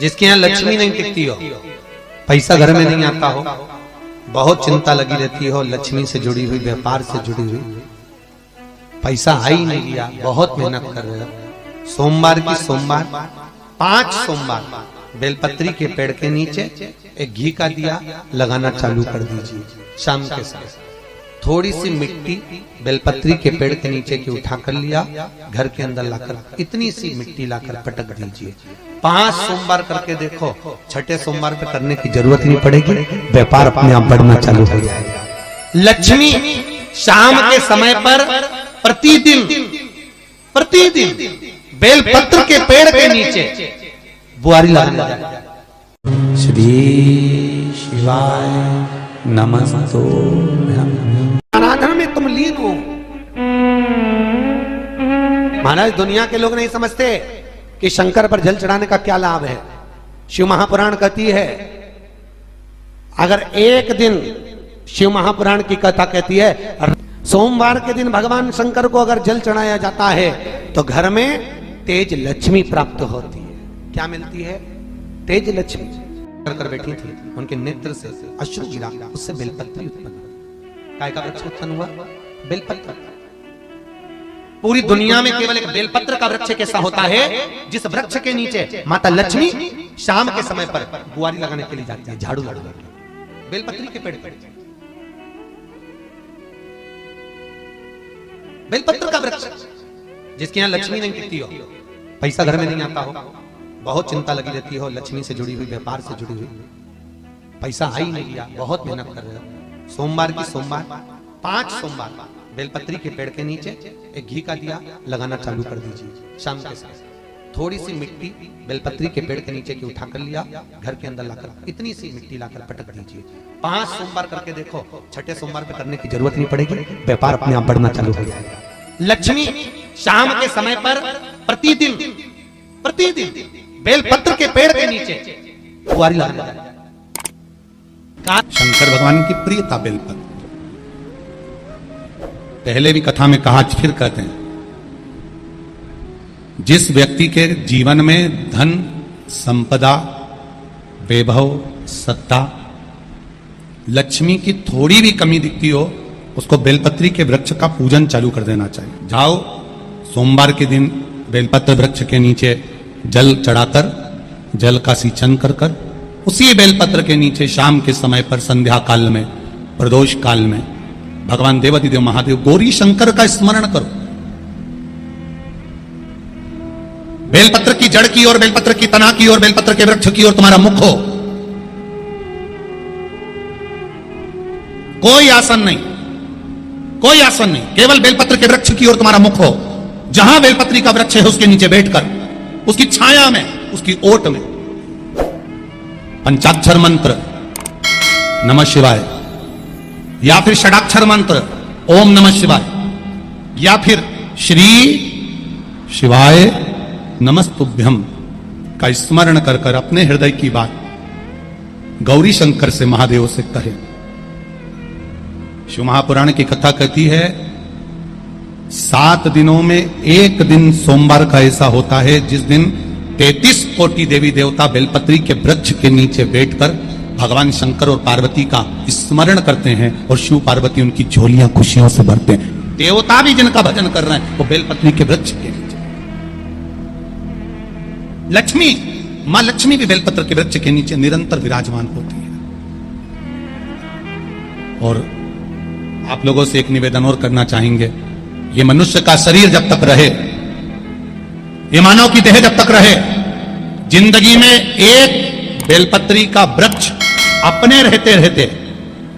जिसके यहाँ लक्ष्मी नहीं टिकती हो, पैसा घर में नहीं आता हो, बहुत चिंता लगी रहती हो, लक्ष्मी से जुड़ी हुई, व्यापार से जुड़ी हुई, पैसा आ ही नहीं लिया, बहुत मेहनत कर रहे हो, सोमवार की सोमवार 5 सोमवार बेलपत्री के पेड़ के नीचे एक घी का दिया लगाना चालू कर दीजिए। शाम के समय थोड़ी सी मिट्टी बेलपत्री के पेड़ के नीचे की उठा कर लिया, घर के अंदर लाकर इतनी सी मिट्टी लाकर पटक दीजिए। 5 सोमवार करके देखो, छठे सोमवार पे करने की जरूरत नहीं पड़ेगी, व्यापार अपने आप बढ़ना चालू हो जाएगा। लक्ष्मी शाम के समय पर प्रतिदिन बेलपत्र के पेड़ के नीचे बुआरी लगाना जाए। श्री शिवाय नमस्तुभ्यं। आराधना में तुम लीन हो। महाराज दुनिया के लोग नहीं समझते कि शंकर पर जल चढ़ाने का क्या लाभ है। शिव महापुराण कहती है, अगर एक दिन शिव महापुराण की कथा कहती है सोमवार के दिन भगवान शंकर को अगर जल चढ़ाया जाता है तो घर में तेज लक्ष्मी प्राप्त होती है। क्या मिलती है? तेज लक्ष्मी। कर बैठी थी, उनके नेत्र से अश्रु गिरा, उससे बेलपत्र उत्पन्न हुआ। काय का वृक्ष उत्पन्न हुआ? बेलपत्र। पूरी दुनिया में केवल एक बेलपत्र का वृक्ष कैसा होता है जिस वृक्ष के नीचे माता लक्ष्मी शाम के समय पर बुआरी लगाने के लिए जाती है, झाड़ू लगाने के लिए, बेलपत्री के पेड़ पर। बेलपत्र का वृक्ष जिसके यहाँ लक्ष्मी नहीं टिकती हो, पैसा घर में नहीं आता हो, बहुत चिंता लगी रहती हो, लक्ष्मी से जुड़ी हुई, व्यापार से जुड़ी हुई, पैसा आ ही नहीं लिया, बहुत मेहनत कर रहे हो। सोमवार की सोमवार 5 सोमवार बेलपत्री के पेड़ के नीचे एक घी का दिया लगाना चालू कर दीजिए। शाम के समय थोड़ी सी मिट्टी बेलपत्री के पेड़ के नीचे की उठा कर लिया, घर के अंदर लाकर इतनी सी मिट्टी लाकर पटक दीजिए। 5 सोमवार करके देखो, छठे सोमवार पे करने की जरूरत नहीं पड़ेगी, व्यापार अपने आप बढ़ना चालू हो जाएगा। लक्ष्मी शाम के समय पर प्रतिदिन बेलपत्र के पेड़ के नीचे बुआरी लगाना जाए। शंकर भगवान की प्रियता बेलपत्र। पहले भी कथा में कहा, आज फिर कहते हैं, जिस व्यक्ति के जीवन में धन, संपदा, वैभव, सत्ता, लक्ष्मी की थोड़ी भी कमी दिखती हो, उसको बेलपत्री के वृक्ष का पूजन चालू कर देना चाहिए। जाओ सोमवार के दिन बेलपत्र वृक्ष के नीचे जल चढ़ाकर, जल का सिंचन कर कर, उसी बेलपत्र के नीचे शाम के समय पर संध्या काल में, प्रदोष काल में भगवान देवाधिदेव महादेव गौरी शंकर का स्मरण करो। बेलपत्र की जड़ की ओर, बेलपत्र की तना की ओर, बेलपत्र के वृक्ष की ओर तुम्हारा मुख हो। कोई आसन नहीं, कोई आसन नहीं, केवल बेलपत्र के वृक्ष की ओर तुम्हारा मुख हो। जहां बेलपत्री का वृक्ष है उसके नीचे बैठकर, उसकी छाया में, उसकी ओट में पंचाक्षर मंत्र नमः शिवाय, या फिर षडाक्षर मंत्र ओम नमः शिवाय, या फिर श्री शिवाय नमस्तुभ्यम का स्मरण कर कर अपने हृदय की बात गौरी शंकर से, महादेव से कहे। शिव महापुराण की कथा कहती है 7 दिनों में एक दिन सोमवार का ऐसा होता है जिस दिन 33 कोटि देवी देवता बेलपत्री के वृक्ष के नीचे बैठकर भगवान शंकर और पार्वती का स्मरण करते हैं और शिव पार्वती उनकी झोलियां खुशियों से भरते हैं। देवता भी जिनका भजन कर रहे हैं वो बेलपत्री के वृक्ष के नीचे। लक्ष्मी, मां लक्ष्मी भी बेलपत्र के वृक्ष के नीचे निरंतर विराजमान होती है। और आप लोगों से एक निवेदन और करना चाहेंगे, ये मनुष्य का शरीर जब तक रहे, ये मानव की देह जब तक रहे, जिंदगी में एक बेलपत्री का वृक्ष अपने रहते रहते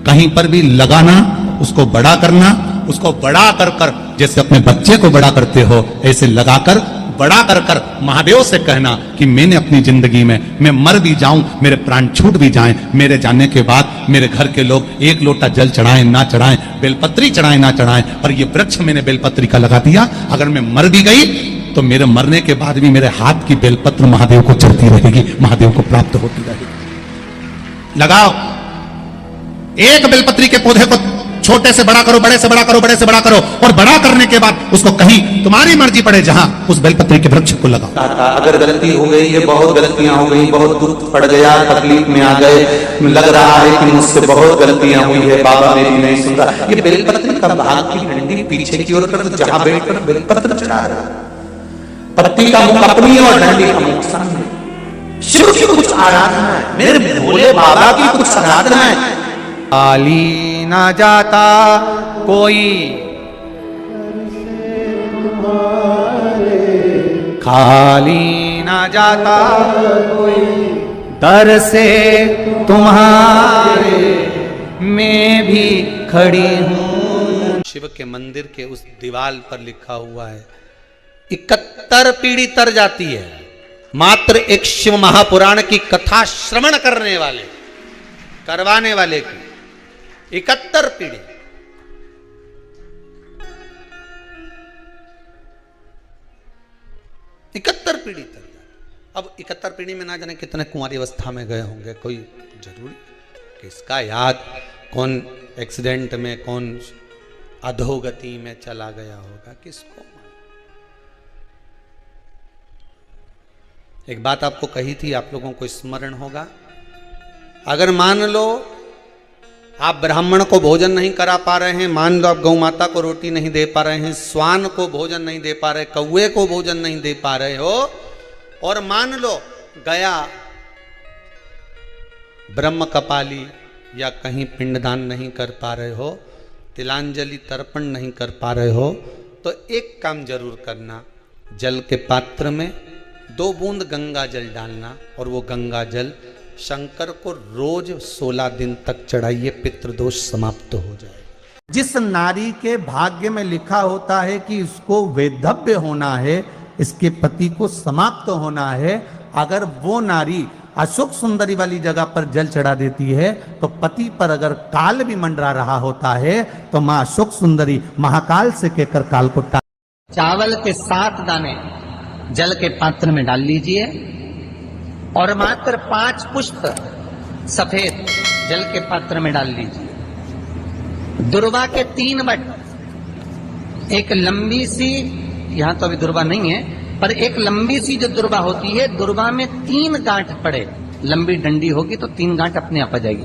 कहीं पर भी लगाना, उसको बड़ा करना, उसको बड़ा कर कर जैसे अपने बच्चे को बड़ा करते हो ऐसे लगाकर बड़ा कर कर महादेव से कहना कि मैंने अपनी जिंदगी में, मैं मर भी जाऊं, मेरे प्राण छूट भी जाएं, मेरे जाने के बाद मेरे घर के लोग एक लोटा जल चढ़ाएं ना चढ़ाएं, बेलपत्री चढ़ाएं ना चढ़ाएं, पर ये वृक्ष मैंने बेलपत्री का लगा दिया, अगर मैं मर भी गई तो मेरे मरने के बाद भी मेरे हाथ की बेलपत्र महादेव को चढ़ती रहेगी, महादेव को प्राप्त होती रहेगी। लगाओ, एक बेलपत्री के पौधे को छोटे से बड़ा करो, बड़े से बड़ा करो, बड़े से बड़ा करो, और बड़ा करने के बाद उसको कहीं तुम्हारी मर्जी पड़े जहां उस बेलपत्री के वृक्ष को लगाओ। अगर गलती हो गई है, बहुत गलतियां हो गई, बहुत दुख पड़ गया, तकलीफ में आ गए, लग रहा है कि मुझसे बहुत गलतियां हुई है, बाबा मेरी नहीं सुन रहा, ये बेलपत्र का भाग की डंडी पीछे की ओर कर, जहां बैठकर बेलपत्र चढ़ा रहा, पत्ती का मुख अपनी और डंडी का मुख सामने। शिव की कुछ आराधना है, मेरे भोले बाबा की कुछ आराधना है। खाली ना जाता कोई, खाली ना जाता कोई, दर से तुम्हारे मैं भी खड़ी हूं। शिव के मंदिर के उस दीवार पर लिखा हुआ है 71 पीढ़ी तर जाती है मात्र एक शिव महापुराण की कथा श्रवण करने वाले, करवाने वाले की 71 पीढ़ी। इकहत्तर पीढ़ी तक। अब 71 पीढ़ी में ना जाने कितने कुंवारी अवस्था में गए होंगे, कोई जरूरी किसका याद, कौन एक्सीडेंट में, कौन अधोगति में चला गया होगा, किसको। एक बात आपको कही थी, आप लोगों को स्मरण होगा, अगर मान लो आप ब्राह्मण को भोजन नहीं करा पा रहे हैं, मान लो आप गौ माता को रोटी नहीं दे पा रहे हैं, स्वान को भोजन नहीं दे पा रहे, कौवे को भोजन नहीं दे पा रहे हो, और मान लो गया ब्रह्म कपाली या कहीं पिंडदान नहीं कर पा रहे हो, तिलांजलि तर्पण नहीं कर पा रहे हो, तो एक काम जरूर करना, जल के पात्र में 2 बूंद गंगा जल डालना, और वो गंगा जल शंकर को रोज 16 दिन तक चढ़ाइए, पितृदोष समाप्त हो जाएगा। जिस नारी के भाग्य में लिखा होता है कि इसको वैधव्य होना है, इसके पति को समाप्त होना है, अगर वो नारी अशोक सुंदरी वाली जगह पर जल चढ़ा देती है तो पति पर अगर काल भी मंडरा रहा होता है तो मां अशोक सुंदरी महाकाल से कहकर काल को चावल के 7 दाने जल के पात्र में डाल लीजिए और मात्र 5 पुष्प सफेद जल के पात्र में डाल लीजिए। दुर्वा के 3 बट, एक लंबी सी, यहां तो अभी दुर्वा नहीं है, पर एक लंबी सी जो दुर्वा होती है, दुर्वा में 3 गांठ पड़े, लंबी डंडी होगी तो 3 गांठ अपने आप आ जाएगी,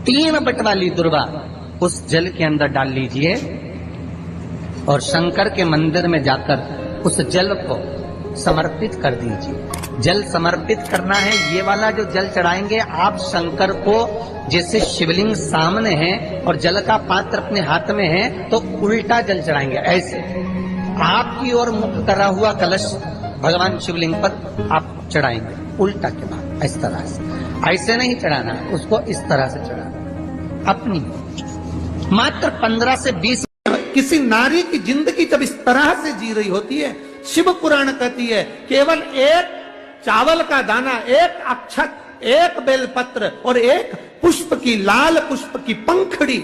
3 बट वाली दुर्वा उस जल के अंदर डाल लीजिए और शंकर के मंदिर में जाकर उस जल को समर्पित कर दीजिए। जल समर्पित करना है, ये वाला जो जल चढ़ाएंगे आप शंकर को, जैसे शिवलिंग सामने है और जल का पात्र अपने हाथ में है तो उल्टा जल चढ़ाएंगे, ऐसे आपकी ओर मुख करा हुआ कलश भगवान शिवलिंग पर आप चढ़ाएंगे, उल्टा के बाद इस तरह से, ऐसे नहीं चढ़ाना, उसको इस तरह से चढ़ाना अपनी। मात्र 15 से 20 किसी नारी की जिंदगी जब इस तरह से जी रही होती है, शिव पुराण कहती है केवल एक चावल का दाना, एक अक्षत, एक बेलपत्र और एक पुष्प की, लाल पुष्प की पंखड़ी,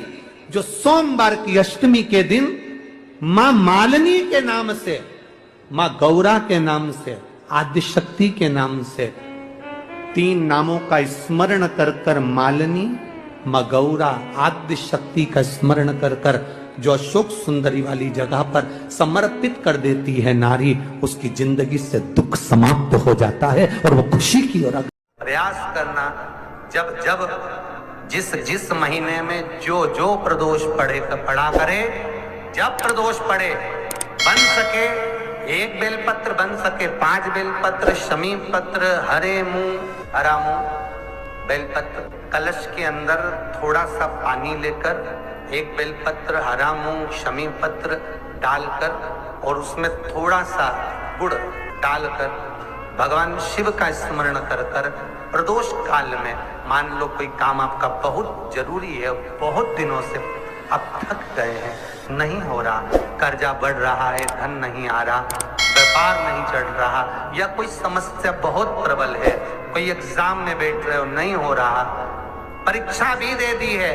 जो सोमवार की अष्टमी के दिन मां मालिनी के नाम से, मां गौरा के नाम से, आदिशक्ति के नाम से 3 नामों का स्मरण कर कर, मालिनी, मां गौरा, आदिशक्ति का स्मरण कर कर जो अशोक सुंदरी वाली जगह पर समर्पित कर देती है नारी, उसकी जिंदगी से दुख समाप्त हो जाता है और वो खुशी की ओर प्रयास करना। जब जब जिस जिस महीने में जो जो प्रदोष पड़ा करे, जब प्रदोष पड़े, बन सके 1 बेलपत्र, बन सके 5 बेलपत्र, शमी पत्र, हरे मुंह, हरा मुंह, बेलपत्र, कलश के अंदर थोड़ा सा पानी लेकर 1 बेलपत्र, हरा मूंग, शमी पत्र डालकर और उसमें थोड़ा सा गुड़ डालकर भगवान शिव का स्मरण कर कर प्रदोष काल में, मान लो कोई काम आपका बहुत जरूरी है, बहुत दिनों से अब थक गए हैं, नहीं हो रहा, कर्जा बढ़ रहा है, धन नहीं आ रहा, व्यापार नहीं चढ़ रहा, या कोई समस्या बहुत प्रबल है, कोई एग्जाम में बैठ रहे हो, नहीं हो रहा, परीक्षा भी दे दी है,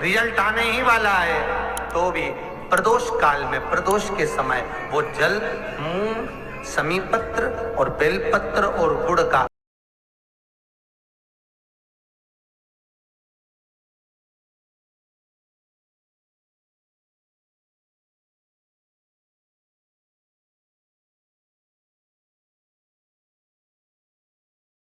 रिजल्ट आने ही वाला है, तो भी प्रदोष काल में, प्रदोष के समय वो जल, मूंग, शमी पत्र और बेलपत्र और गुड़ का